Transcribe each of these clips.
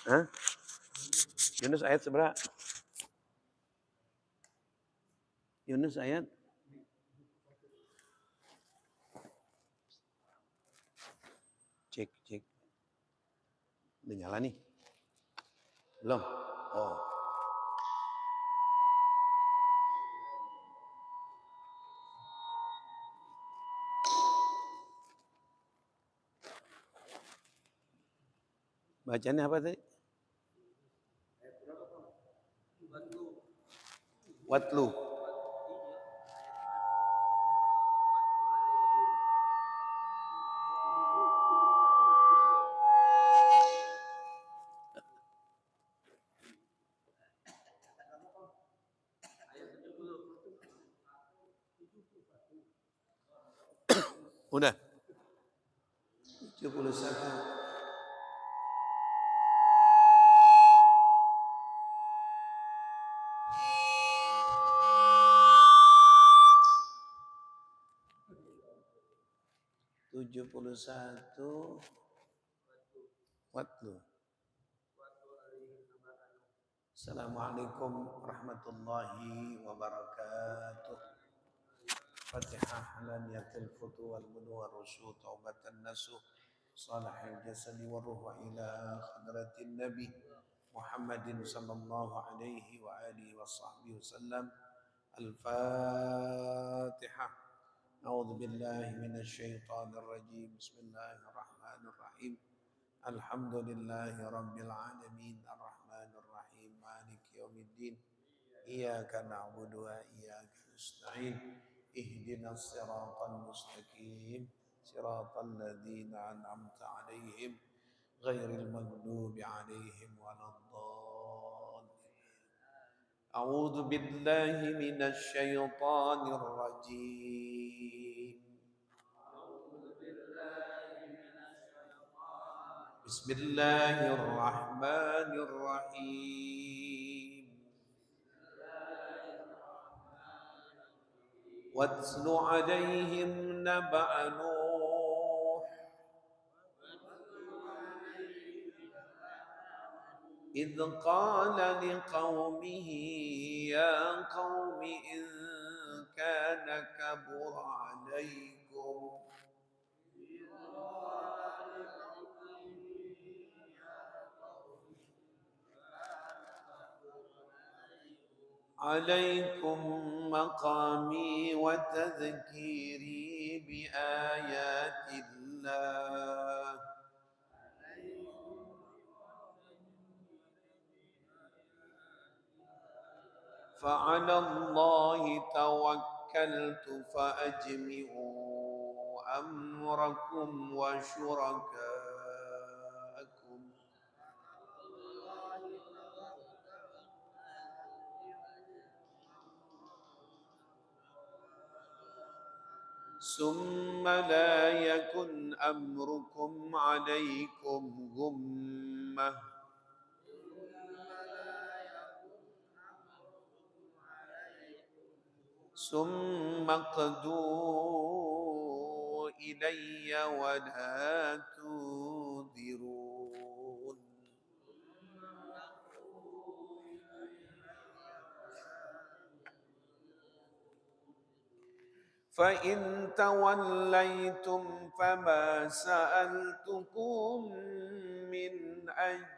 Hah? Yunus ayat seberapa? Yunus ayat cek. Udah nyala nih. Belum? Oh. Bacanya apa tadi? Watlu. Udah. 71. Watlu. Assalamualaikum warahmatullahi wabarakatuh. Fatihah laniyatil futu wal budu wal rusyu taubatan nasuh salahil jasadi wa ruhu ila khadratin nabi Muhammadin sallallahu alaihi wa alihi wa sahbihi wasallam. Al-Fatihah. A'udzu billahi minasy syaithanir rajim. Bismillahirrahmanirrahim. Alhamdulillahi rabbil alamin arrahmanir rahim maliki yaumiddin. Iyyaka na'budu wa iyyaka nasta'in. Ihdinas siratal mustaqim. Siratal ladzina an'amta 'alaihim ghairil maghdubi 'alaihim waladdallin. A'udzu billahi minasy syaithanir rajim. Bismillahirrahmanirrahim. Watlu 'alaihim naba'a Nuh إذ قال لقومه يا قوم إن كان كبر عليكم مقامي وتذكيري بآيات الله فعلى الله توكلت فأجمعوا أمركم وشركاءكم ثم لا يكن أمركم عليكم غمة ثم اقضوا إلي ولا تنذرون فإن توليتم فما سألتكم من أجر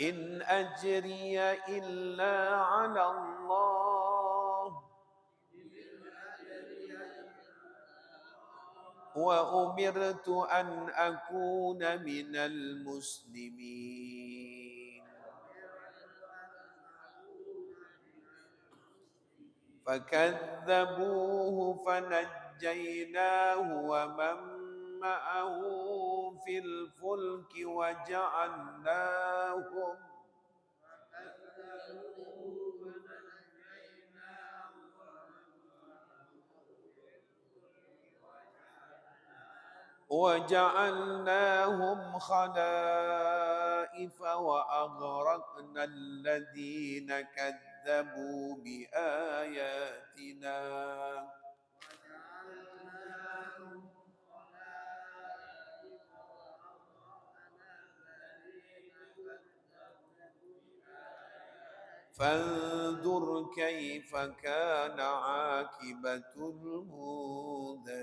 إن أجري إلا على الله وأمرت أن أكون من المسلمين فكذبوه فنجيناه ومن معه في الفلك وجعلناهم خلائف وأغرقنا الذين كذبوا بآياتنا فانظر كيف كان عاقبة المنذرين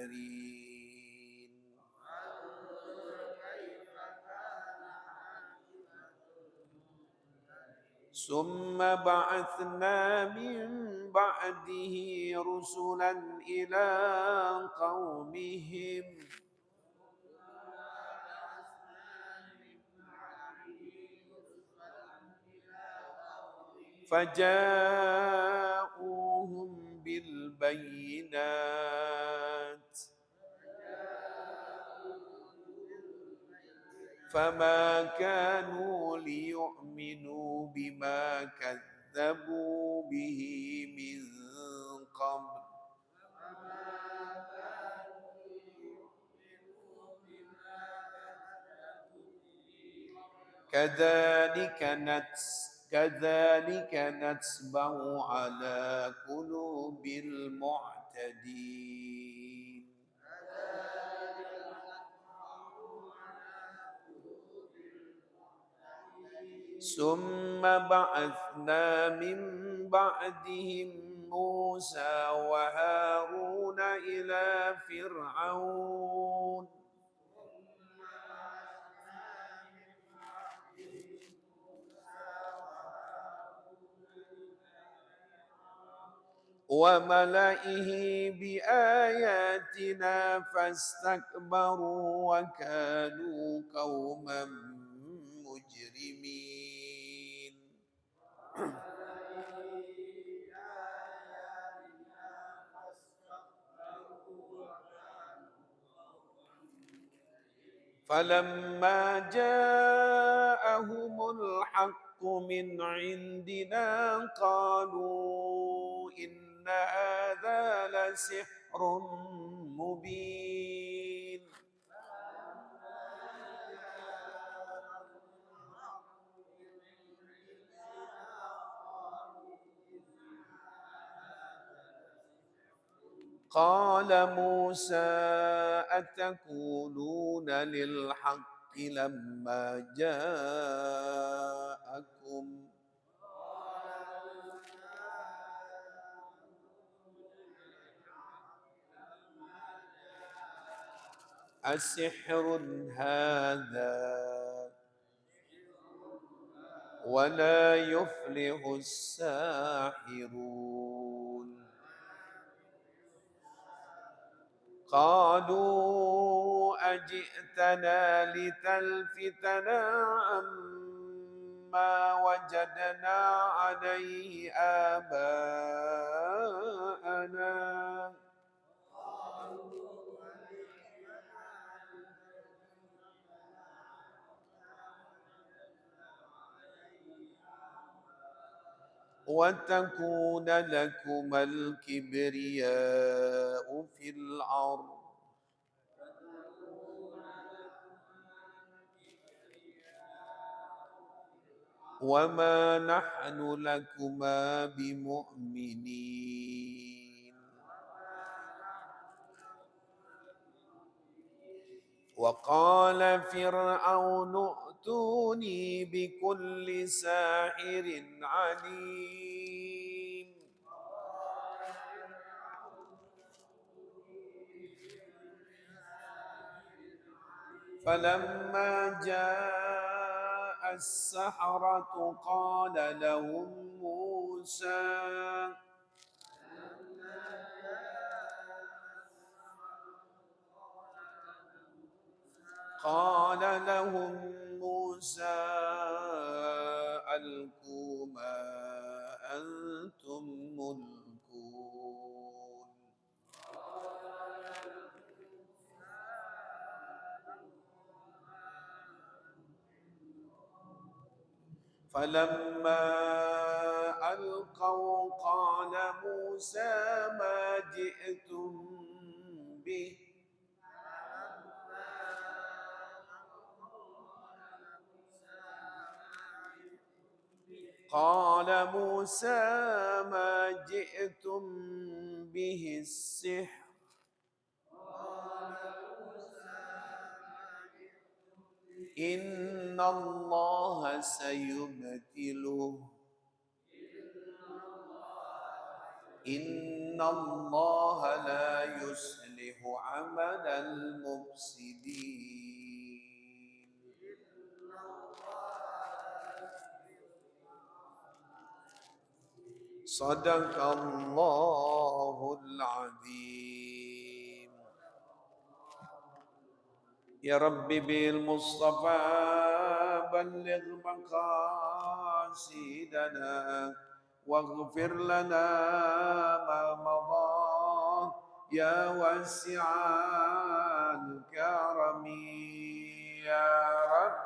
ثم بعثنا من بعده رسلا إلى قومهم فجاءوهم بالبينات فما كانوا ليؤمنوا بما كذبوا به من قبل كذلك نتبع على قلوب المعتدين ثم بعثنا من بعدهم موسى وهارون إلى فرعون وملئه بآياتنا فاستكبروا وكانوا قوما مجرمين فلما جاءهم الحق من عندنا قالوا إن هذا لسحر مبين قال موسى أتقولون للحق لما جاءكم أسحر هذا ولا يفلح الساحرون قالوا أجئتنا لتلفتنا عما وجدنا عليه آباءنا وتكون لكما الكبرياء في الأرض وما نحن لكما بمؤمنين وقال فرعون ائتوني بكل ساحر عليم فلما جاء السحرة قال لهم موسى ألقوا ما أنتم ملقون فلما ألقوا قال موسى ما جئتم به قال موسى ما جئتم به السحر إن الله سيبتله إن الله لا يصلح عمل المفسدين. صدق الله العظيم. يا ربي بالمصطفى بلغ مقاصدنا واغفر لنا ما مضى يا واسع الكرم يا رب.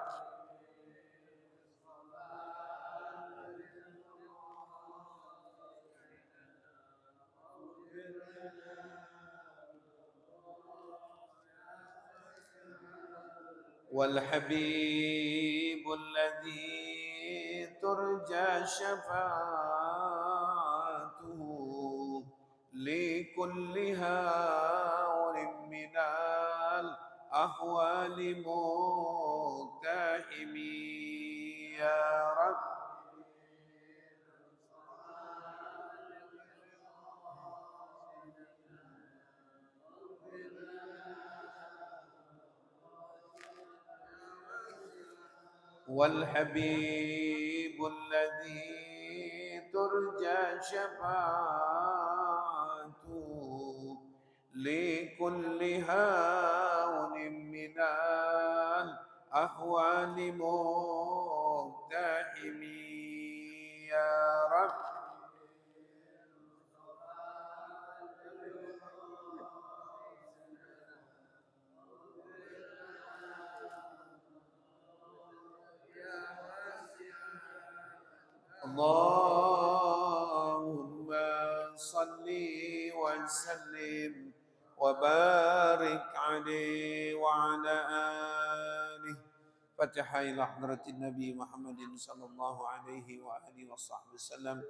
والحبيب الذي ترجى شفاعته لكل هول من الأحوال مقتحم يا رب. والحبيب الذي ترجى شفاعته لكل هون من الأحوال مقتحم يا رب. اللهم صل وسلم وبارك عليه وعلى آله. فتح إلى حضرة النبي محمد صلى الله عليه وآله وصحبه وسلم.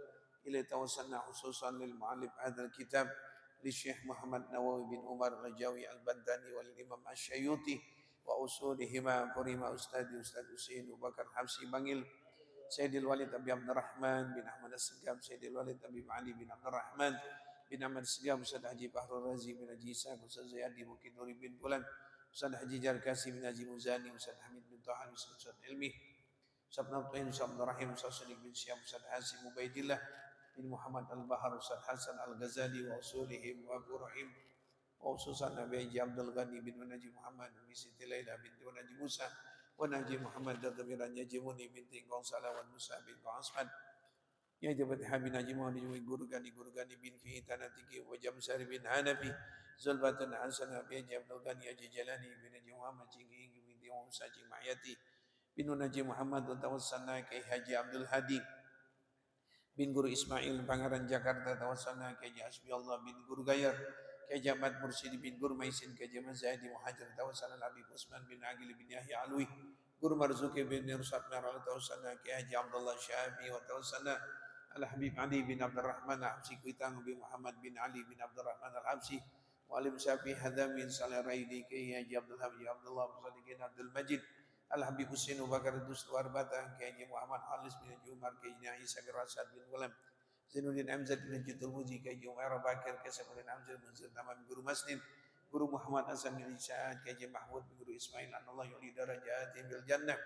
إلى توسلنا خصوصا للمؤلف هذا الكتاب للشيخ محمد نووي بن عمر الرجاوي البداني والإمام الشيوطي وأصولهما فريما أستاذي أستاذ حسين أبو بكر حبسي بنجل سيد الوالد أبي عبد الرحمن بن أحمد السقام سيد الوالد أبي علي بن عبد الرحمن بن أحمد السقام أستاذ حجي بحر الرازي بن حجي إسحاق أستاذ زيادي بن نوري بن فلان أستاذ حجي جاركاسي بن حجي مزاني أستاذ حميد بن طه أستاذ علمي أستاذ نبطين أستاذ عبد الرحيم أستاذ صديق بن شياب أستاذ حاسم عبيد الله بن محمد البحر أستاذ حسن الغزالي وأصولهم وأبو رحيم وخصوصا أبي عبد الغني بن نجي محمد بن سيدي ليلى بنت نجي موسى ونجي محمد دبير نجي مني بنت قنصلة والموسى بن عصفان يا جبت حبي نجي مهدي guru gani bin fi tanatiki wa jamsar bin hanafi zulbatan hasana bi abdul gani aji jalani bin naji muhammad cinggi bin diwa saji mayati bin naji muhammad tawassalna kai haji abdul hadi bin Guru Ismail Pangaran Jakarta tawassalna ke Hasbi Allah bin Guru Gayar ke Jamat Mursidi bin Guru Maisin ke Jamat Zaidi Muhajir tawassalna Habib Usman bin Agil bin Yahya Alwi Guru Marzuki bin Nirsat Naral tawassalna ke Haji Abdullah Syabi wa tawassalna Al Habib Ali bin Abdul Rahman Al-Habsi Kuitang bin Muhammad bin Ali bin Abdul Rahman Al-Habsi wa alim Syafi Hadamin Salih Raidi ke Haji Abdul Habib Abdullah Musaddiqin Abdul Majid Al-Habib Husain Bakar Duswar Batang Kiai Muhammad Halis bin Umar Kiai Isa bin Rasad bin Gulam Zainuddin Amzad bin Jidul Muzi Kiai Umar Bakar Kiai Safuddin Amzad bin Zul Tamam Guru Masnin Guru Muhammad Hasan bin Sa'ad Kiai Mahmud bin Guru Ismail Allah yuli darajatihim bil jannah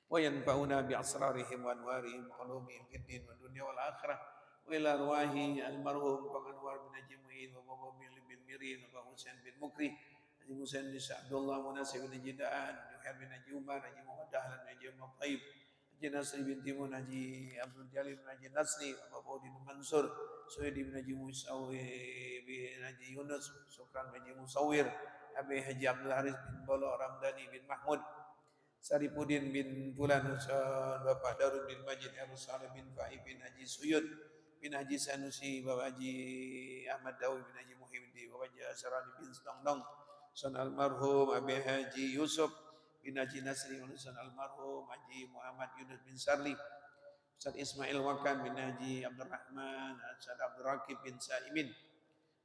wa yanfa'una bi asrarihim wa anwarihim wa ulumihim fid din wa dunya wal akhirah wa ila arwahi al-marhum Anwar bin Haji Muhyin wa Baba bin Mirin wa Husain bin Mukri Haji Musain bin Abdullah Munasib bin Jidaan Juhair bin Haji Umar Haji Muhammad Dahlan Haji Muhammad Taib Haji Nasri bin Timun Haji Abdul Jalil bin Haji Nasri Abu bin Mansur Suhaidi bin Haji Musawi bin Haji Yunus Sukran bin Haji Musawir Abi Haji Abdul Haris bin Bolo Ramdhani bin Mahmud Saripudin bin Fulan Bapak Darul bin Majid Al-Salih bin Fa'i bin Haji Suyud bin Haji Sanusi Bapak Haji Ahmad Dawi bin Haji Muhyiddin Bapak Haji Asrani bin Sedongdong Son almarhum Abi Haji Yusuf bin Haji Nasri Son almarhum Haji Muhammad Yunus bin Sarli Ustaz Ismail Wakan bin Haji Abdul Rahman Ustaz Abdul Rakib bin Saimin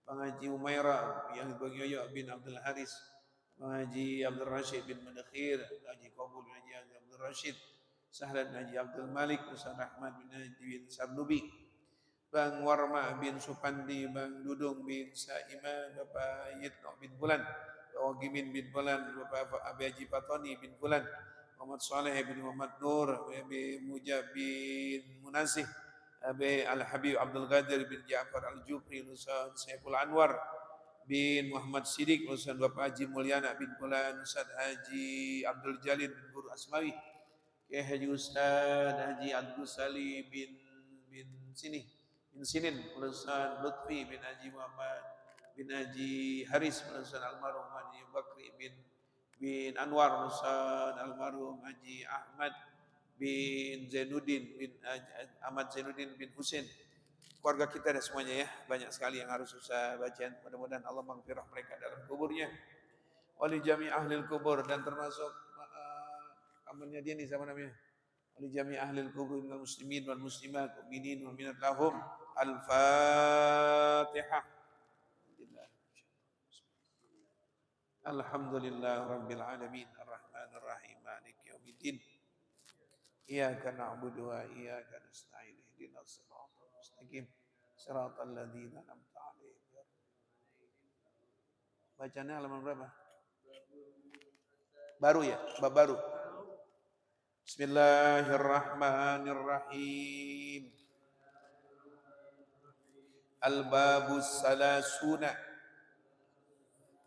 Bang Haji Umairah yang Bagyoyo bin Abdul Haris Bang Haji Abdul Rashid bin Madakhir Haji Qabul bin Haji Abdul Rashid Sahlan Haji Abdul Malik Ustaz Rahman bin Haji bin Sarnubi Bang Warma bin Supandi, Bang Dudung bin Saima, Bapak Yitno bin Bulan, Ogimin bin Bulan, Bapak Abi Haji Patoni bin Bulan, Muhammad Saleh bin Muhammad Nur, Abi Mujab bin Munasih, Abi Al-Habib Abdul Qadir bin Ja'far Al-Jufri, Ustaz Saiful Anwar bin Muhammad Sidik, Ustaz Bapak Haji Mulyana bin Bulan, Ustaz Haji Abdul Jalil bin Guru Asmawi, Kiai Haji Ustaz Haji Abdul Salim bin Sini, bin Sinin, Ustaz Lutfi bin Haji Muhammad bin Haji Haris, Ustaz almarhum Haji Bakri bin Anwar, Ustaz almarhum Haji Ahmad bin Zainuddin bin Ahmad Zainuddin bin Husain. Keluarga kita ada semuanya ya, banyak sekali yang harus usah bacaan. Mudah-mudahan Allah maghfirah mereka dalam kuburnya. Wali jami ahli kubur, dan termasuk amalnya dia nih sama namanya. Wali jami ahli kubur minal muslimin wal muslimat, mu'minin wal minat lahum. Al-Fatihah. Alhamdulillah Rabbil Alamin Ar-Rahman Ar-Rahim Maliki Yawmiddin Iyaka na'budu wa iyaka nasta'in Ihdinas siratal mustaqim Siratal ladzina an'amta 'alaihim. Bacanya halaman berapa? Baru ya, bab baru. Bismillahirrahmanirrahim. Al-babus salasuna.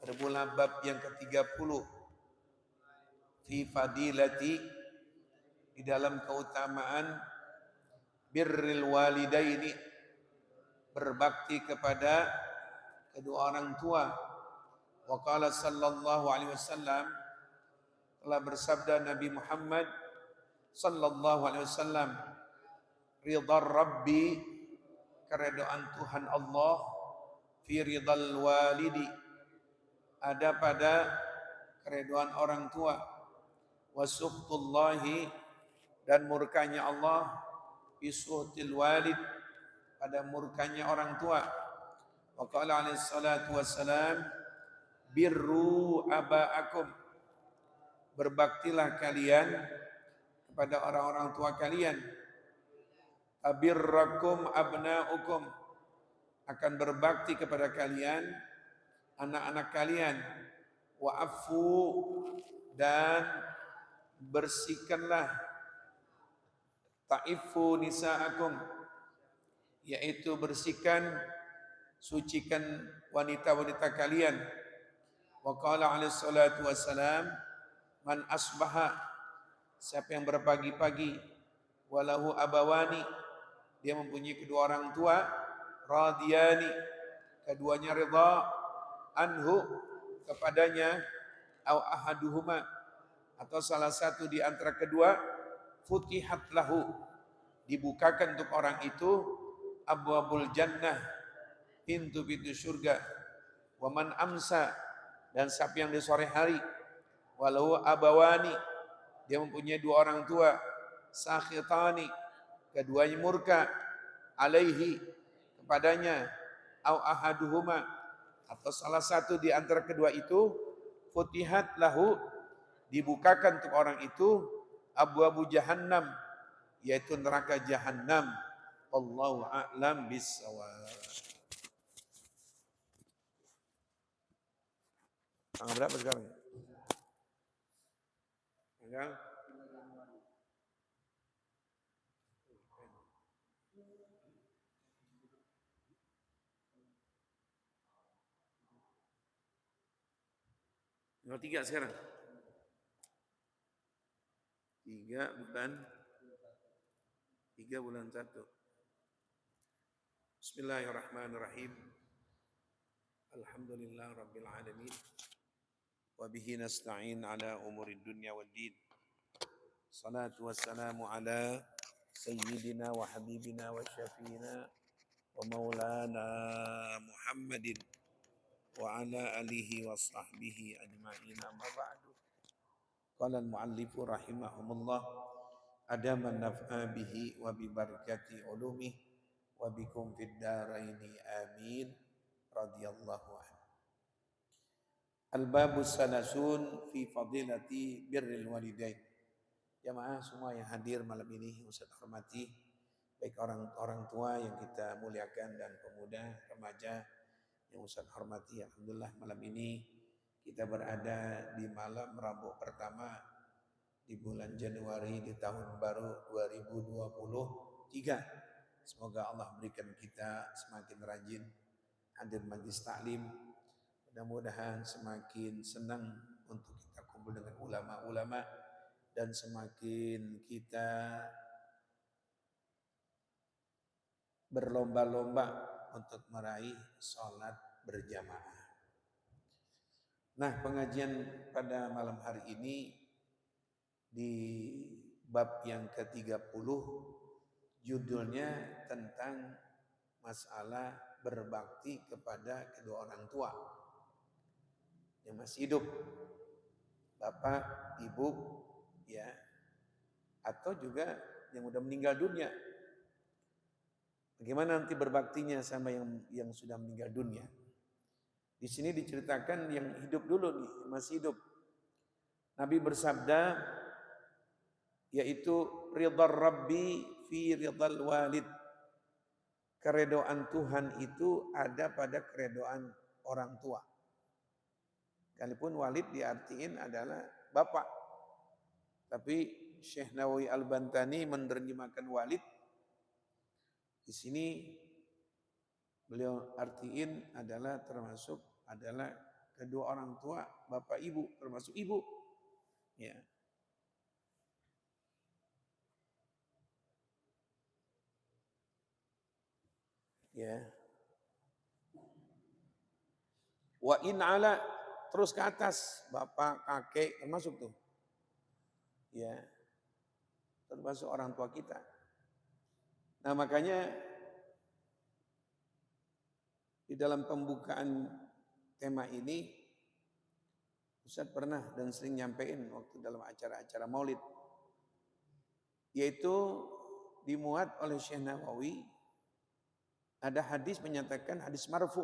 Bermula bab yang ke-30. Fi fadilati, di dalam keutamaan birril walidaini, berbakti kepada kedua orang tua. Wa qala sallallahu alaihi wasallam, telah bersabda Nabi Muhammad sallallahu alaihi wasallam, ridha rabbi, keredaan Tuhan Allah, fi ridal walidi, ada pada keredaan orang tua, wasuhtullahi, dan murkanya Allah, fi suhtil walid, pada murkanya orang tua. Wa qala alaihi salatu wassalam, birru aba'akum, berbaktilah kalian kepada orang-orang tua kalian. Abirrakum abna'ukum, akan berbakti kepada kalian anak-anak kalian. Wa'afu, dan bersihkanlah, ta'ifu nisa'akum, yaitu bersihkan, sucikan wanita-wanita kalian. Wa qala alaihi salatu wassalam, man asbaha, siapa yang berpagi-pagi, walahu abawani, dia mempunyai kedua orang tua, radiyani, keduanya ridha, anhu, kepadanya, au ahaduhuma, atau salah satu di antara kedua, futihat lahu, dibukakan untuk orang itu, abwabul jannah, pintu-pintu surga. Wa man amsa, dan siapa yang di sore hari, walau abawani, dia mempunyai dua orang tua, sakhitani, keduanya murka, alaihi, kepadanya, au ahaduhuma, atau salah satu di antara kedua itu, futihat lahu, dibukakan untuk orang itu, abwabu jahannam, yaitu neraka jahannam. Wallahu a'lam bissawab. Tanggal berapa sekarang? Tanggal 3 sekarang. 3 bulan 1. Bismillahirrahmanirrahim. Alhamdulillah rabbil alamin. Wa bihi nasta'in ala umurid dunya waddin. Salatu wassalamu ala sayyidina wa habibina wa syafiina wa maulana Muhammadin wa ala alihi wa sahbihi ajma'in, amma ba'du. Qala al-muallifu rahimahumullah, adaman naf'a bihi wa bi barakati ulumih wa bikum fid daraini amin, radhiyallahu anhu. Al-babus salasun fi fadilati birril walidain. Jamaah semua yang hadir malam ini, Ustaz hormati, baik orang tua yang kita muliakan dan pemuda, remaja yang Ustaz hormati. Alhamdulillah malam ini kita berada di malam Rabu pertama di bulan Januari di tahun baru 2023. Semoga Allah berikan kita semakin rajin hadir majlis taklim. Mudah-mudahan semakin senang untuk kita kumpul dengan ulama-ulama dan semakin kita berlomba-lomba untuk meraih sholat berjamaah. Nah, pengajian pada malam hari ini di bab yang ke-30 judulnya tentang masalah berbakti kepada kedua orang tua yang masih hidup, bapak, ibu, ya, atau juga yang udah meninggal dunia. Bagaimana nanti berbaktinya sama yang sudah meninggal dunia? Di sini diceritakan yang hidup dulu nih, masih hidup. Nabi bersabda, yaitu ridha Rabbi fi ridhal walid. Keredoan Tuhan itu ada pada keredoan orang tua. Sekalipun walid diartiin adalah bapak. Tapi Syekh Nawawi Al-Bantani menerjemahkan walid. Di sini beliau artiin adalah termasuk adalah kedua orang tua, bapak ibu, termasuk ibu. Ya. Ya. Wa in ala terus ke atas, bapak, kakek termasuk tuh. Ya. Termasuk orang tua kita. Nah, makanya di dalam pembukaan tema ini Ustaz pernah dan sering nyampein waktu dalam acara-acara Maulid, yaitu dimuat oleh Syekh Nawawi. Ada hadis menyatakan, hadis marfu,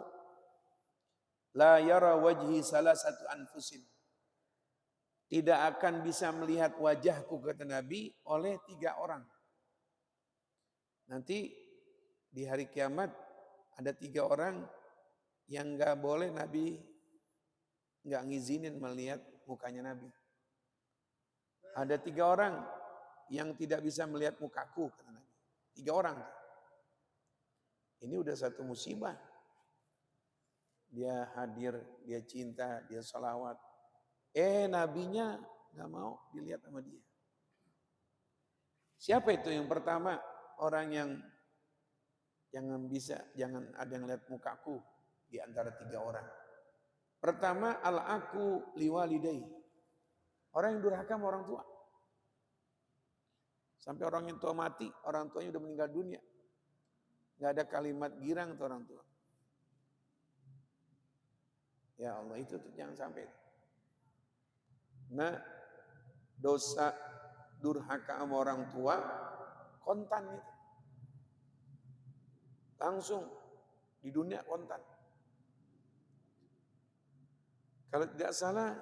la yara wajhi salasatu anfusin. Tidak akan bisa melihat wajahku, kata Nabi, oleh 3 orang. Nanti di hari kiamat ada 3 orang yang gak boleh Nabi gak ngizinin melihat mukanya Nabi. Ada 3 orang yang tidak bisa melihat mukaku, kata Nabi. 3 orang. Ini udah satu musibah. Dia hadir, dia cinta, dia salawat. Nabinya gak mau dilihat sama dia. Siapa itu yang pertama? Orang yang jangan ada yang lihat mukaku di antara 3 orang. Pertama, al-aku liwalidai. Orang yang durhaka sama orang tua. Sampai orang yang tua mati, orang tuanya udah meninggal dunia. Gak ada kalimat girang untuk orang tua. Ya Allah, itu tuh jangan sampai. Nah, dosa durhaka sama orang tua kontan itu. Langsung di dunia kontan. Kalau tidak salah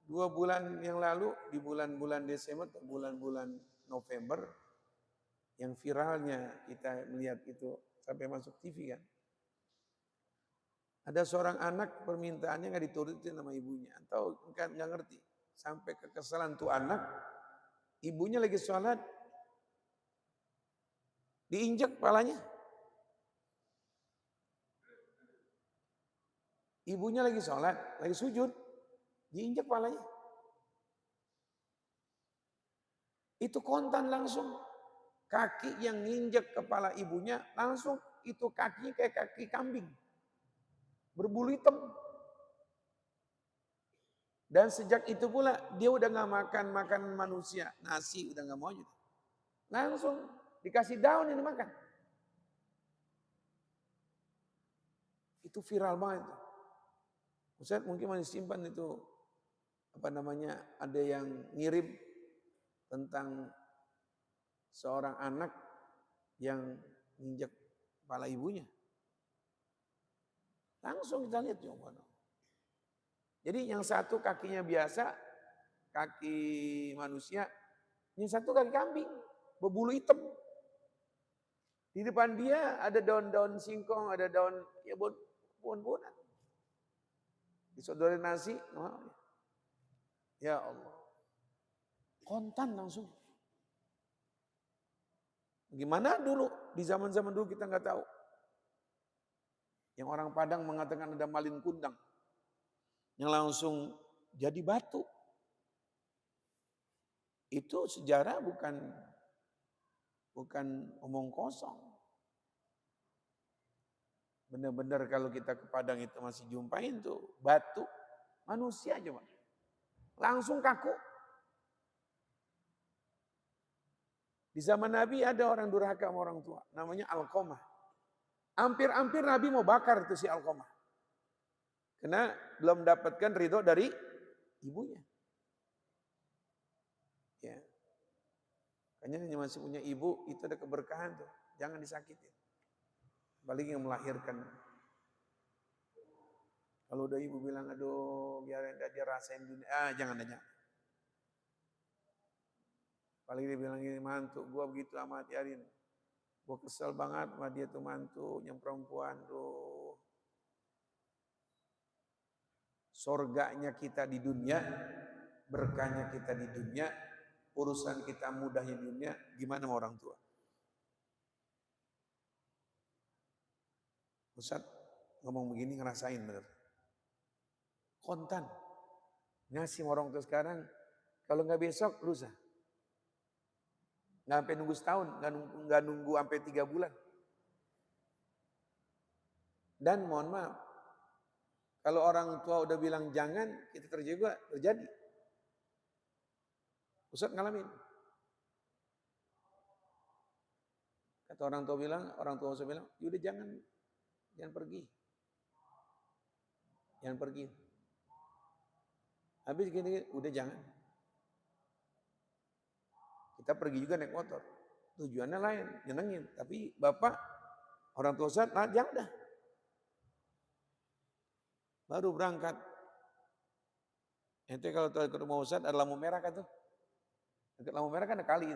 2 bulan yang lalu di bulan-bulan Desember atau bulan-bulan November yang viralnya kita melihat itu sampai masuk TV kan. Ada seorang anak permintaannya nggak diturutin sama ibunya atau nggak ngerti. Sampai kekesalan tuh anak, ibunya lagi sholat, diinjak kepalanya. Ibunya lagi sholat, lagi sujud, diinjak kepalanya. Itu kontan langsung. Kaki yang nginjek kepala ibunya, langsung itu kakinya kayak kaki kambing. Berbulu hitam. Dan sejak itu pula dia udah gak makan manusia. Nasi udah gak mau gitu. Langsung dikasih daun ini makan. Itu viral banget. Ustaz mungkin masih simpan itu ada yang ngirim tentang seorang anak yang nginjek kepala ibunya. Langsung kita lihat jawabannya. Jadi yang satu kakinya biasa, kaki manusia, yang satu kaki kambing, berbulu hitam. Di depan dia ada daun-daun singkong, ada daun ya pohon-pohonan. Disodorin nasi, ya Allah. Kontan langsung. Gimana dulu? Di zaman-zaman dulu kita nggak tahu. Yang orang Padang mengatakan ada malin kundang. Yang langsung jadi batu. Itu sejarah bukan omong kosong. Benar-benar kalau kita ke Padang itu masih jumpain tuh batu manusia coba. Langsung kaku. Di zaman Nabi ada orang durhaka sama orang tua. Namanya Alqamah. Hampir-hampir Nabi mau bakar itu si Alqamah. Karena belum mendapatkan ridho dari ibunya. Ya. Makanya masih punya ibu itu ada keberkahan tuh. Jangan disakitin. Apalagi yang melahirkan. Kalau udah ibu bilang, aduh biar dia rasain dunia. Jangan aja. Apalagi dia bilang gini, mantu gua begitu amat Yarin. Gua kesel banget sama dia tuh mantu, yang perempuan tuh. Sorganya kita di dunia, berkahnya kita di dunia, urusan kita mudahnya di dunia, gimana sama orang tua? Ustaz ngomong begini ngerasain bener. Kontan. Ngasih orang tua sekarang, kalau nggak besok, lusa. Nggak sampai nunggu setahun, nggak nunggu sampai 3 bulan. Dan mohon maaf, kalau orang tua udah bilang jangan, kita terjadi. Ustaz ngalamin. Kata orang tua Ustaz bilang, yaudah jangan pergi. Jangan pergi. Habis gini, udah jangan. Kita pergi juga naik motor. Tujuannya lain, nyenengin. Tapi bapak, orang tua Ustaz, nah jangan dah. Baru berangkat. Ente kalau ke rumah Ustaz ada lampu merah kan tuh. Dekat lampu merah kan ada kali.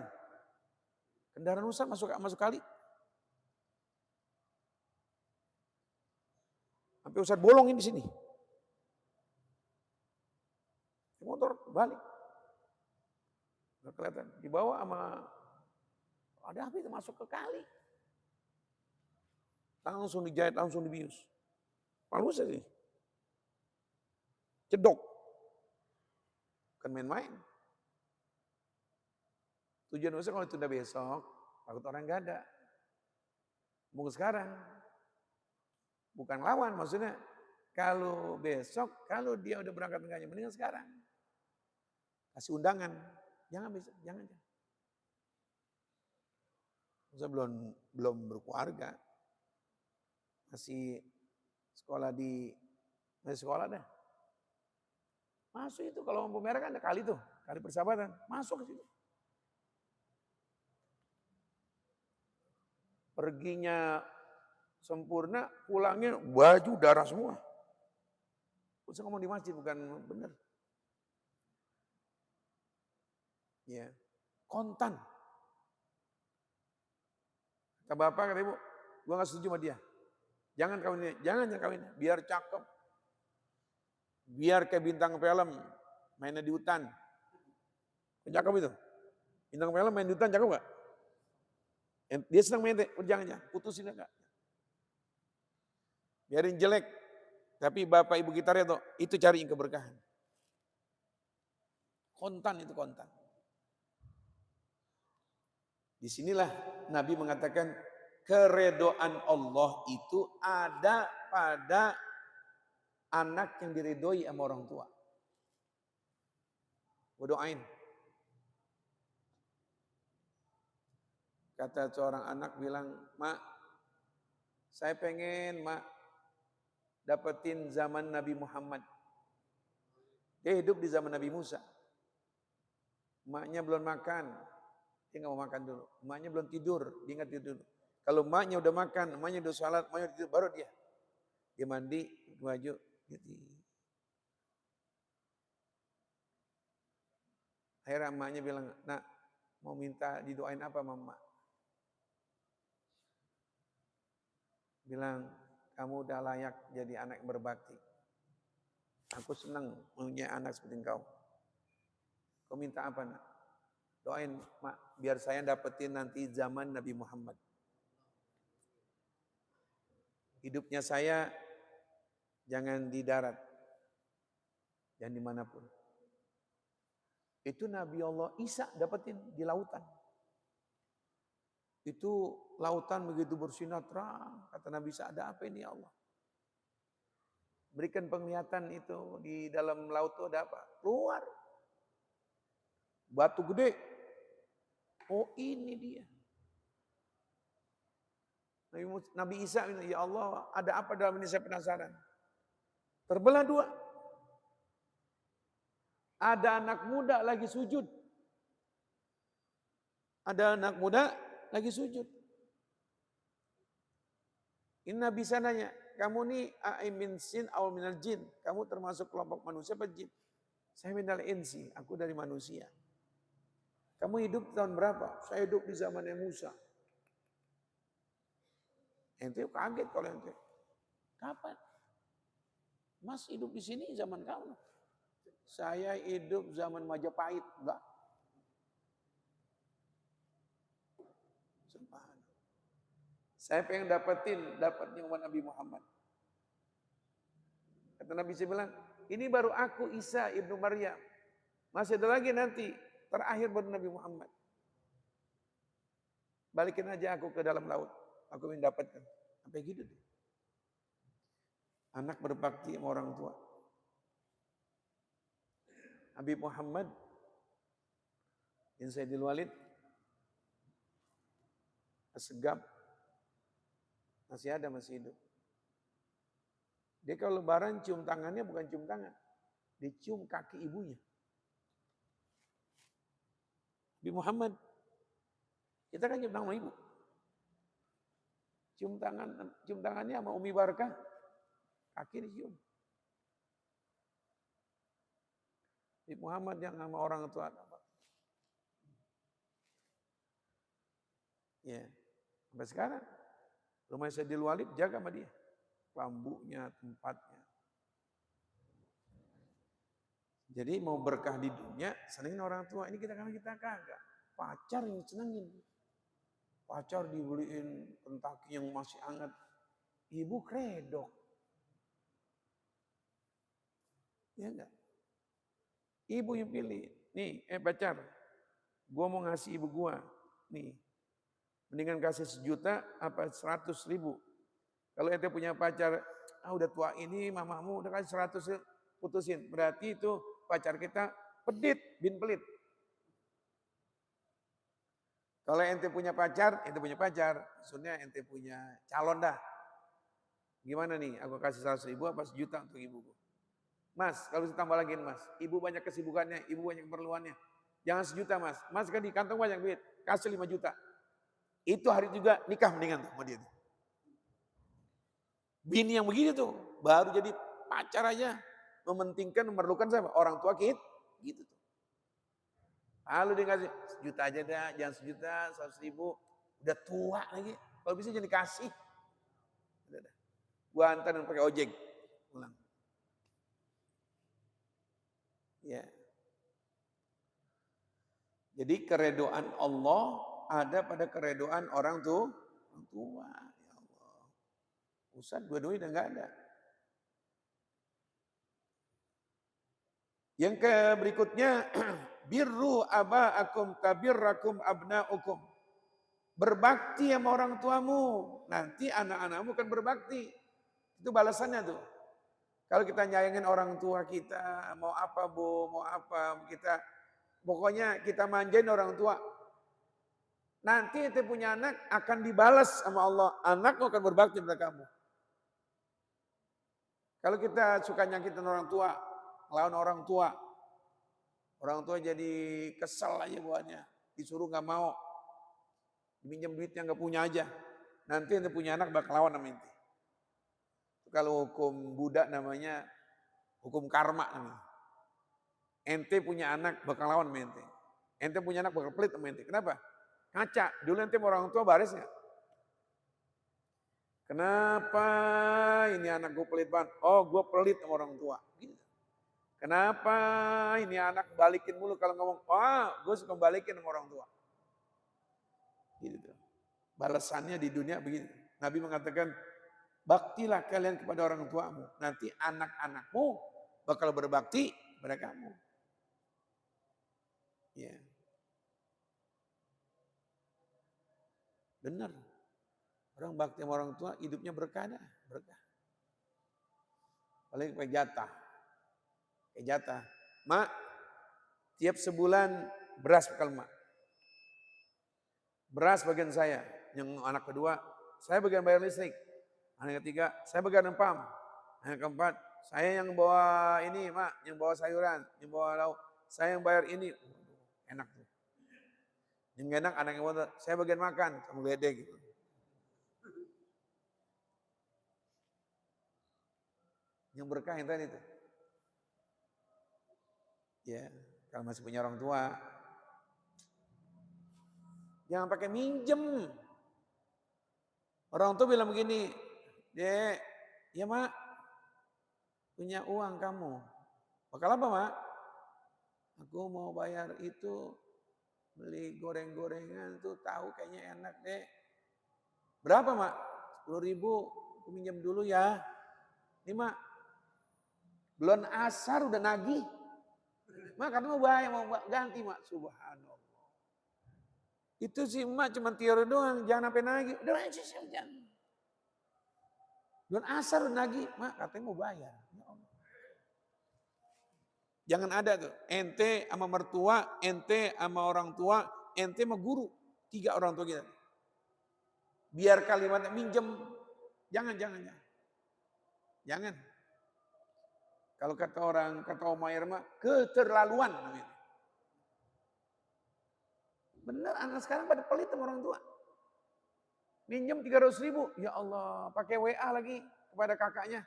Kendaraan Ustaz masuk kali. Sampai Ustaz bolongin di sini. Motor balik. Nggak kelihatan. Dibawa sama ada api itu masuk ke kali. Langsung dijahit, langsung dibius. Malu sih. Cedok. Bukan main-main. Tujuan Ustaz kalau tunda besok, takut orang gak ada. Mungkin sekarang. Bukan lawan maksudnya. Kalau besok, kalau dia udah berangkat enggaknya, mendingan sekarang. Kasih undangan. Jangan besok, jangan. Ustaz belum berkeluarga. Masih sekolah dah. Masuk itu kalau lampu merah kan ada kali tuh, kali persahabatan. Masuk ke situ. Perginya sempurna, pulangnya baju darah semua. Ustaz ngomong di masjid bukan benar. Ya, kontan. Kata bapak, kata ibu, gua nggak setuju sama dia. Jangan kawin, biar cakep. Biar kayak bintang film, mainnya di hutan. Cakep itu. Bintang film main di hutan, cakep gak? Dia senang main, jangan, putusin enggak. Biarin jelek. Tapi bapak ibu kita itu cariin keberkahan. Kontan itu kontan. Disinilah Nabi mengatakan keredoan Allah itu ada pada anak yang diridhoi sama orang tua. Gua doain. Kata seorang anak bilang, "Mak, saya pengen dapetin zaman Nabi Muhammad." Dia hidup di zaman Nabi Musa. Maknya belum makan, dia nggak mau makan dulu. Maknya belum tidur, dia nggak tidur dulu. Kalau maknya udah makan, maknya udah sholat, maknya udah tidur, baru dia. Dia mandi, baju, gitu. Akhirnya emaknya bilang, nak mau minta didoain apa mama? bilang, kamu udah layak jadi anak yang berbakti. Aku senang punya anak seperti engkau. Kau minta apa nak? Doain mak, biar saya dapetin nanti zaman Nabi Muhammad. Hidupnya saya jangan di darat, dan dimanapun. Itu Nabi Allah Isa dapetin di lautan. Itu lautan begitu bersinar terang. Kata Nabi Isa, ada apa ini ya Allah? Berikan penglihatan itu di dalam laut itu ada apa? Keluar. Batu gede. Oh ini dia. Nabi Isa bilang, ya Allah ada apa dalam ini, saya penasaran. Terbelah dua. Ada anak muda lagi sujud. Ada anak muda lagi sujud. Ini Nabi Isa nanya, kamu nih min sin aw minal jin? Kamu termasuk kelompok manusia apa jin? Saya minal insi, aku dari manusia. Kamu hidup tahun berapa? Saya hidup di zamannya Musa. Ente kaget kalau ente. Kapan? Mas hidup di sini zaman kamu. Saya hidup zaman Majapahit. Enggak. Saya pengen dapatnya umat Nabi Muhammad. Kata Nabi saya bilang, ini baru aku Isa ibnu Maryam. Masih ada lagi nanti, terakhir baru Nabi Muhammad. Balikin aja aku ke dalam laut. Aku ingin dapatkan. Sampai gitu deh. Anak berbakti sama orang tua. Habib Muhammad bin Sayyidil Walid Assegaf masih hidup. Dia kalau lebaran cium tangannya bukan cium tangan. Dicium kaki ibunya. Habib Muhammad. Kita kan cium tangan sama ibu. Cium tangannya sama Umi Barkah. Kaki dicium. Habib Muhammad yang sama orang tua. Ya, sampai sekarang. Rumah Sayyidil Walid jaga sama dia. Bambunya, tempatnya. Jadi mau berkah di dunia, senengin orang tua. Ini kita kagak. Pacar yang senengin. Pacar dibeliin Kentucky yang masih hangat. Ibu kredok. Ya enggak? Ibu yang pilih. Nih, pacar. Gua mau ngasih ibu gua. Nih. Mendingan kasih 1 juta apa 100.000. Kalau ente punya pacar, udah tua ini mamamu udah kasih 100, putusin. Berarti itu pacar kita pedit, bin pelit. Kalau ente punya pacar, maksudnya ente punya calon dah. Gimana nih, aku kasih 100.000 apa 1 juta untuk ibuku. Mas, kalau ditambah lagi mas, ibu banyak kesibukannya, ibu banyak keperluannya. Jangan 1 juta mas, mas kan di kantong banyak duit, kasih 5 juta. Itu hari juga nikah mendingan tuh sama dia tuh. Bini yang begini tuh, baru jadi pacar aja, memerlukan siapa? Orang tua kita, gitu tuh. Lalu dia kasih 1 juta aja dah, jangan 1 juta, 100.000, udah tua lagi. Kalau bisa jadi kasih. Udah. Gua antarin pakai ojek, pulang. Ya. Jadi keredoan Allah ada pada keredoan orang tua. Ya Allah. Ustaz dua-duanya udah enggak ada. Yang berikutnya, birru aba'akum kabirrakum abna'ukum. Berbakti sama orang tuamu, nanti anak-anakmu kan berbakti. Itu balasannya tuh. Kalau kita nyayangin orang tua kita, mau apa bu, mau apa, pokoknya kita manjain orang tua. Nanti itu punya anak akan dibalas sama Allah. Anakmu akan berbakti pada kamu. Kalau kita suka nyakitin orang tua, melawan orang tua jadi kesel aja buahnya. Disuruh gak mau. Minjem duitnya gak punya aja. Nanti ente punya anak bakal lawan sama ente. Kalau hukum Buddha namanya hukum karma namanya. Ente punya anak bakal lawan sama ente. Ente punya anak bakal pelit sama ente. Kenapa? Kaca. Dulu ente orang tua baris gak? Kenapa ini anak gue pelit banget? Oh, gue pelit sama orang tua. Gitu. Kenapa ini anak balikin mulu kalau ngomong? Oh, gue suka balikin sama orang tua. Gitu. Balasannya di dunia begini. Nabi mengatakan, baktilah kalian kepada orang tuamu. Nanti anak-anakmu bakal berbakti kepada kamu. Ya. Benar. Orang bakti sama orang tua hidupnya berkah. Berkah. Paling kayak jatah. Kayak jatah. Mak, tiap sebulan beras bekal mak. Beras bagian saya. Yang anak kedua, saya bagian bayar listrik. Anak ketiga, saya bagian empam. Anak keempat, saya yang bawa ini mak, yang bawa sayuran, yang bawa lauk. Saya yang bayar ini. Enak tuh. Yang enak anak yang bawa, saya bagian makan. Sama gede gitu. Yang berkah yang tadi itu. Ya, kalau masih punya orang tua, jangan pakai minjem. Orang tua bilang begini, Dek, ya mak, punya uang kamu. Bakal apa mak? Aku mau bayar itu, beli goreng-gorengan tuh tahu kayaknya enak deh. Berapa mak? 10.000, aku minjem dulu ya. Ini mak, belum asar udah nagih. Mak katanya mau bayar, mau ganti mak. Subhanallah. Itu sih mak cuma tidur doang, jangan sampai nagih. Udah jangan. Belum asar udah nagih, mak katanya mau bayar. Ya Allah. Jangan ada tuh, ente sama mertua, ente sama orang tua, ente sama guru. 3 orang tua kita. Biar kalimatnya minjem, jangan. Jangan. Kalau kata Oma Irma, keterlaluan. Bener, anak sekarang pada pelit sama orang tua. Minjem 300.000, ya Allah, pakai WA lagi kepada kakaknya.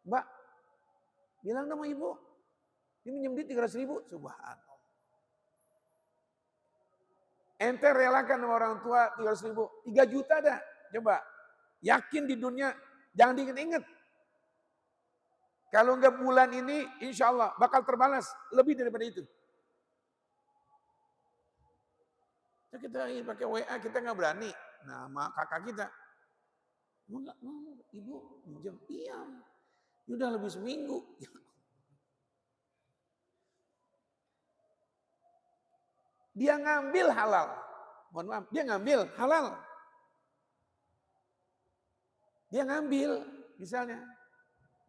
Mbak, bilang sama ibu, ini minjem duit 300.000, subhanallah. Ente relakan sama orang tua 300.000, 3 juta dah. Coba, yakin di dunia, jangan diinget-inget. Kalau enggak bulan ini, insya Allah bakal terbalas lebih daripada itu. Kita ingin pakai WA, kita nggak berani. Nah, sama kakak kita, enggak mau, ibu minjem, iya. Udah lebih seminggu. Dia ngambil halal. Mohon maaf, dia ngambil halal. Dia ngambil, misalnya,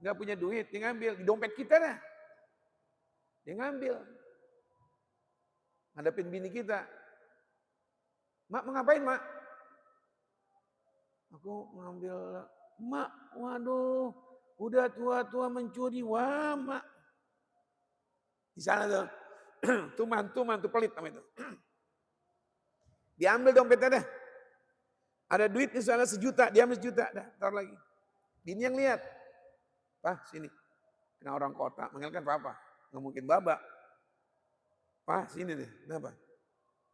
nggak punya duit, dia ngambil di dompet kita dah. Dia ngambil. Ngadepin bini kita. Mak, mau ngapain mak? Aku ngambil, mak, waduh, udah tua-tua mencuri, wah mak. Di sana tuh, tuh mantu pelit sama itu. Diambil dompetnya dah. Ada duit misalnya 1 juta, dia ambil 1 juta, dah, taruh lagi. Bini yang lihat, Pak sini, kena orang kota, manggilkan papa, nggak mungkin baba. Pak sini deh, kenapa?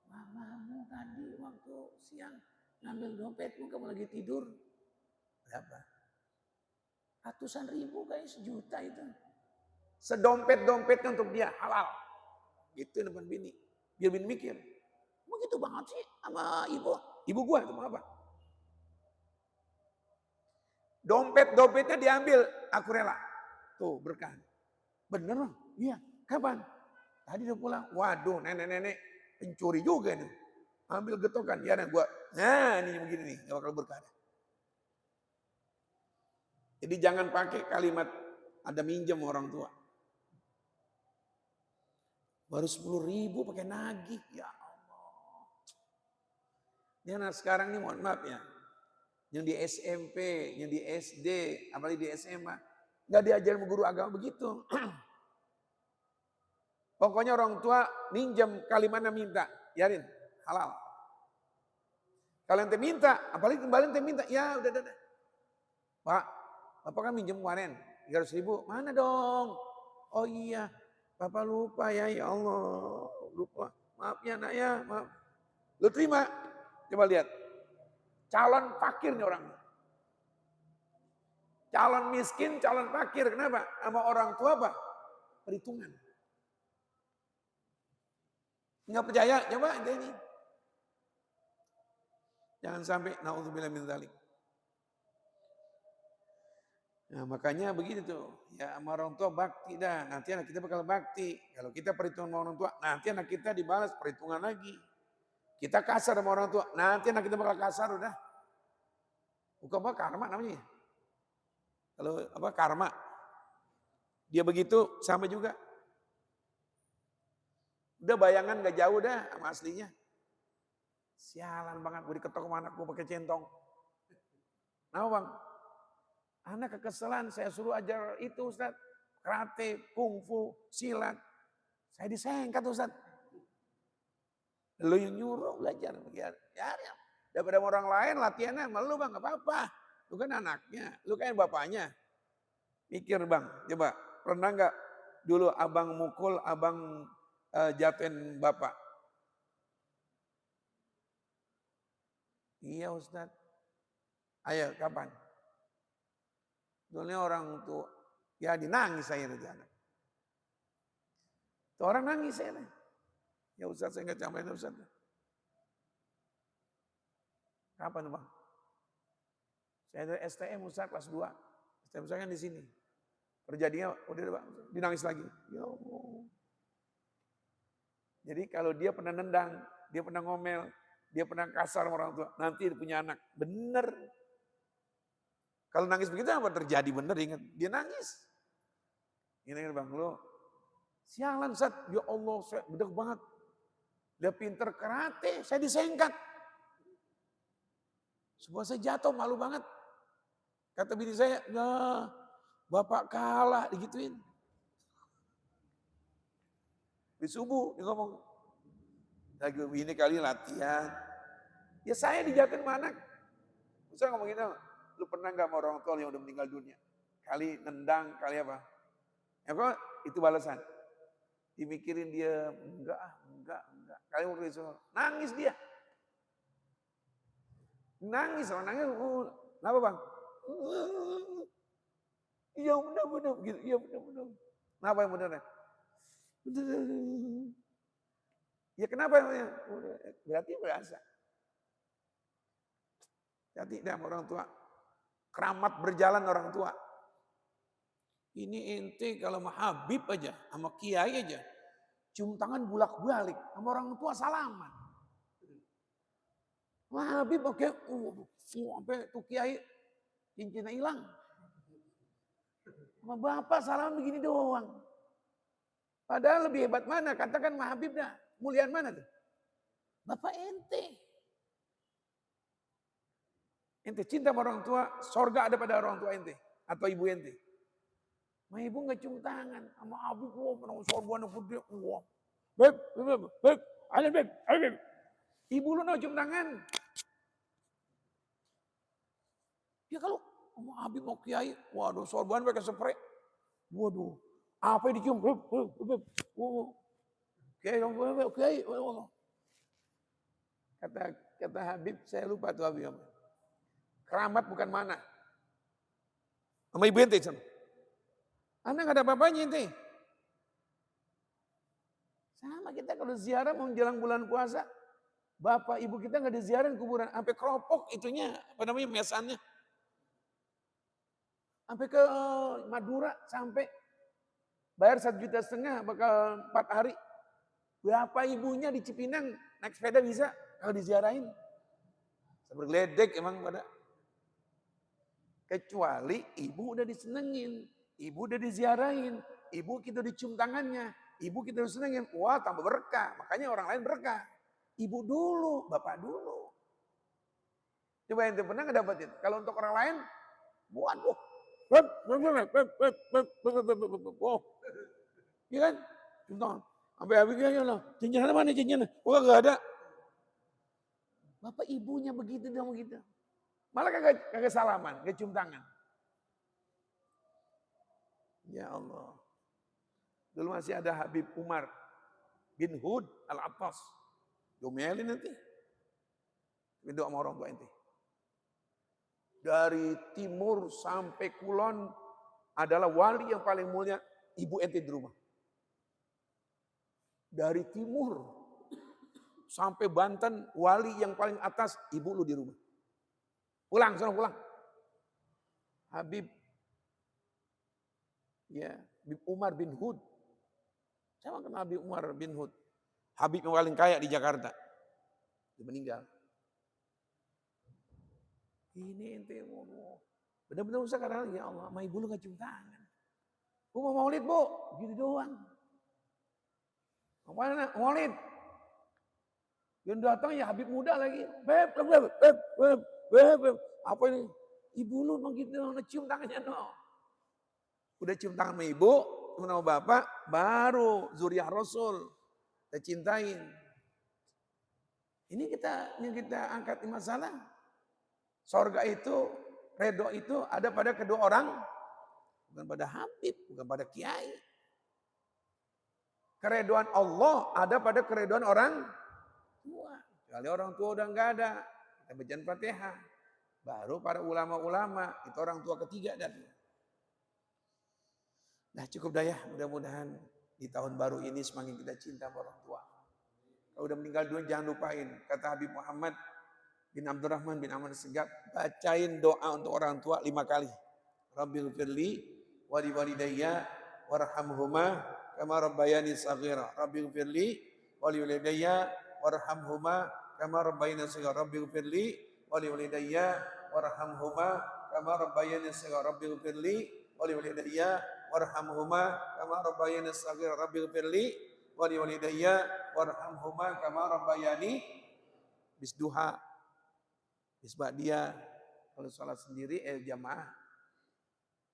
Mamamu tadi waktu siang ngambil dompetmu, kamu lagi tidur. Berapa? Ratusan ribu kayaknya 1 juta itu. Sedompet-dompetnya untuk dia halal. Itu depan bini. Biar bini mikir, mau gitu banget sih sama ibu. Ibu gua itu mau apa? Dompet-dompetnya diambil, aku rela. Tuh berkah. Bener bang? Iya. Kapan? Tadi udah pulang. Waduh, nenek-nenek pencuri juga nih. Ambil getokan. Ya, nah gua. Nah, ini begini nih, gak bakal berkah. Jadi jangan pakai kalimat ada minjem orang tua. Baru 10.000 pakai nagih. Ya Allah. Ini anak sekarang nih mohon maaf ya. Yang di SMP, yang di SD, apalagi di SMA. Nggak diajarin guru agama begitu. Pokoknya orang tua minjem kalimatnya minta. Yarin, halal. Kalau ente minta, apalagi kembali ente minta. Ya udah. Pak, Bapak kan minjem kemarin 300.000. Mana dong? Oh iya, Bapak lupa ya Allah. Lupa. Maaf ya nak ya, maaf. Lu terima. Coba lihat. Calon fakir nih orang. Calon miskin, calon fakir. Kenapa? Sama orang tua apa? Perhitungan. Nggak percaya? Coba ini. Jangan sampai naudzubillah min dzalik. Nah, makanya begitu tuh. Ya sama orang tua bakti dah. Nanti anak kita bakal bakti. Kalau kita perhitungan sama orang tua, nanti anak kita dibalas perhitungan lagi. Kita kasar sama orang tua, nanti anak kita bakal kasar udah. Bukan apa karma namanya. Kalau apa karma. Dia begitu sama juga. Udah bayangan gak jauh dah sama aslinya. Sialan banget gue diketok sama anakku pakai centong. Nah bang, anak kekesalan saya suruh ajar itu Ustaz. Karate, kungfu, silat. Saya disengkat Ustaz. Lu yang nyuruh belajar. Ya. Daripada orang lain latihannya sama lu bang, gak apa-apa. Lu kan anaknya, lu kan bapaknya. Mikir bang, coba pernah gak dulu abang mukul, abang jatuhin bapak? Iya Ustaz. Ayo kapan? Dulu orang tuh ya dinangis saya nanti anak. Tuh orang nangis saya. Ya Ustaz saya nggak campain Ustaz. Kapan bang? Saya dari STM Ustaz kelas 2. STM saya kan di sini. Terjadinya udah bang, dinangis lagi. Ya Allah. Jadi kalau dia pernah nendang, dia pernah ngomel, dia pernah kasar sama orang tua, nanti dia punya anak. Bener. Kalau nangis begitu apa terjadi bener ingat. Dia nangis. Ini bang lo. Sialan Ustaz, ya Allah saya bedek banget. Dia pinter karate, saya disengkat. Semua saya jatuh malu banget. Kata bini saya, ya bapak kalah digituin. Di subuh dia ngomong, lagi ini kali latihan. Ya saya dijatuhin sama anak. Saya ngomong gitu, lu pernah gak sama orang tua yang udah meninggal dunia? Kali nendang, kali apa? Ya kok itu balasan. Dimikirin dia, enggak. Kali waktu itu nangis dia. Nangis, kenapa bang? Iya benar gitu, iya benar. Kenapa yang benar? Ya kenapa? Berarti berasa. Jadi sama orang tua. Keramat berjalan orang tua. Ini ente kalau sama Habib aja, sama Kiai aja. Cium tangan bulak-balik, sama orang tua salaman. Wah Habib oke, sampai tuh Kiai cincinnya hilang. Sama bapak salaman begini doang. Padahal lebih hebat mana? Katakan sama Habib dah. Muliaan mana tuh? Bapak ente. Ente cinta sama orang tua, sorga ada pada orang tua ente. Atau ibu ente. Ma ibu gak cium tangan. Sama Habib, menang sorga anak gede. Beb. Ayo beb. Ibu lu mau cium tangan. Ya kalau sama Habib mau Kiai, waduh sorban pakai spray. Waduh, apa yang dicium? Kiai. Kata Habib, saya lupa tuh Habib. Keramat bukan mana. Sama ibu ente. Anak gak ada bapaknya ente. Sama kita kalau ziarah mau menjelang bulan puasa. Bapak ibu kita gak diziarahin kuburan. Sampai keropok itunya, apa namanya, mesannya. Sampai ke Madura, sampai bayar 1,5 juta bakal 4 hari. Berapa ibunya di Cipinang naik sepeda bisa kalau diziarahin. Bergeledek emang pada. Kecuali ibu udah disenengin, ibu udah diziarahin, ibu kita dicium tangannya, ibu kita disenengin, wah tambah berkah. Makanya orang lain berkah. Ibu dulu, bapak dulu. Coba yang pernah ngedapetin. Kalau untuk orang lain, waduh. Oh, iya kan? Contoh, sampai habisnya lah. Cincin mana cincin? Oh gak ada. Bapak ibunya begitu dan begitu. Malah kagak salaman, kagak cium tangan. Ya Allah. Dulu masih ada Habib Umar bin Hud Al-Attas. Domelin nanti. Itu sama orang tua ente. Dari timur sampai kulon adalah wali yang paling mulia, ibu ente di rumah. Dari timur sampai Banten, wali yang paling atas, ibu lu di rumah. Pulang, sana pulang. Habib, ya, Habib Umar bin Hud. Saya kenal Habib Umar bin Hud. Habib yang paling kaya di Jakarta. Dia meninggal. Ini ente ngomong. Benar-benar usah kadang ya Allah, sama ibu lu gak cium tangan. Bu mau maulid bu, gitu doang. Apa maulid? Yang datang ya Habib muda lagi. Beb. Apa ini? Ibu lu emang gitu, cium tangannya no. Udah cium tangan sama ibu, sama bapak, baru zuriat Rasul. Kita cintain. Ini yang kita angkat masalah. Sorga itu, redo itu ada pada kedua orang, bukan pada Habib, bukan pada kiai. Keredoan Allah ada pada keredoan orang tua. Kalau orang tua udah nggak ada, kita bacaan Fatihah. Baru para ulama-ulama, itu orang tua ketiga dan. Nah cukup dah ya, mudah-mudahan di tahun baru ini semakin kita cinta orang tua. Kalau udah meninggal dunia jangan lupain, kata Habib Muhammad bin Abdurrahman bin Ahmad Segaf, bacain doa untuk orang tua 5 kali. Rabbil firli wali walidayya warhamhuma kama rabbayani shaghira. Rabbil firli wali walidayya warhamhuma kama rabbayani shaghira. Rabbil firli wali walidayya warhamhuma kama rabbayani shaghira. Rabbil firli wali walidayya warhamhuma kama rabbayani shaghira. Rabbil firli wali walidayya warhamhuma kama rabbayani. Bis duha, bis ba'diyah, kalau sholat sendiri jamaah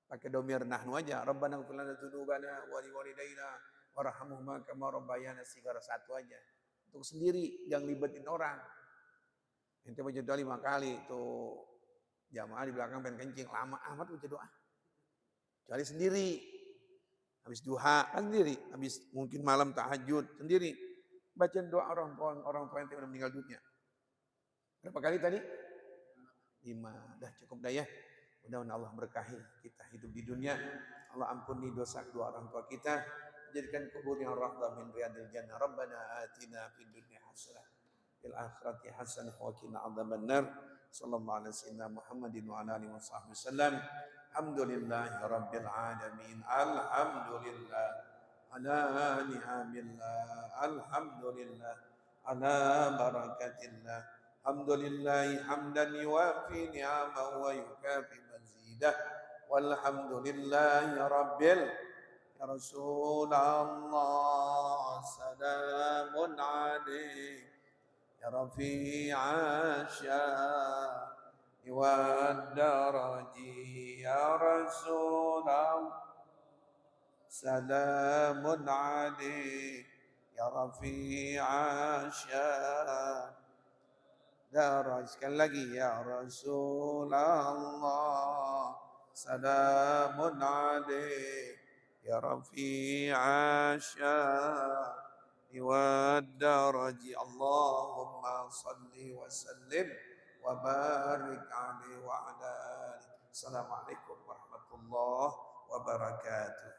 pakai domir nahnu aja. Rabbana ighfir lana dzunubana wa li walidayna warhamhuma kama rabbayana shighara, satu aja. Untuk sendiri, jangan libatin orang. Ente baca doa 5 kali tuh jamaah di belakang pengen kencing, lama amat baca doa. Kecuali sendiri. Habis duha kan sendiri, habis mungkin malam tahajud sendiri. Baca doa orang tua ente udah meninggal dunia. Berapa kali tadi? 5. Dah cukup dah ya. Mudah-mudahan Allah berkahi kita hidup di dunia. Allah ampuni dosa kedua orang tua kita. Jadikan kuburnya rahdah min riyadil jannah. Rabbana atina fid dunya hasanah fil akhirati hasanah wa qina adzabannar. Sallallahu alaihi wasallam Muhammadin wa ala alihi wasallam. Alhamdulillahi rabbil alamin. Alhamdulillah ala ni'amillah. Alhamdulillah ala barakatillah. Alhamdulillahi hamdan yuwafi ni'amahu wa yukafi mazidah. Walhamdulillahi rabbil ya Rasulullah salamun alaik ya rafi'a sya'ni wa daraji ya Rasulullah salamun alaik ya rafi'a sya'ni daraj. Sekali lagi ya Rasulullah salamun alaik ya rafi'a sya'ni wa daraji. Allahumma salli wa sallim wa barik alaihi wa ala alihi. Assalamualaikum warahmatullahi wabarakatuh.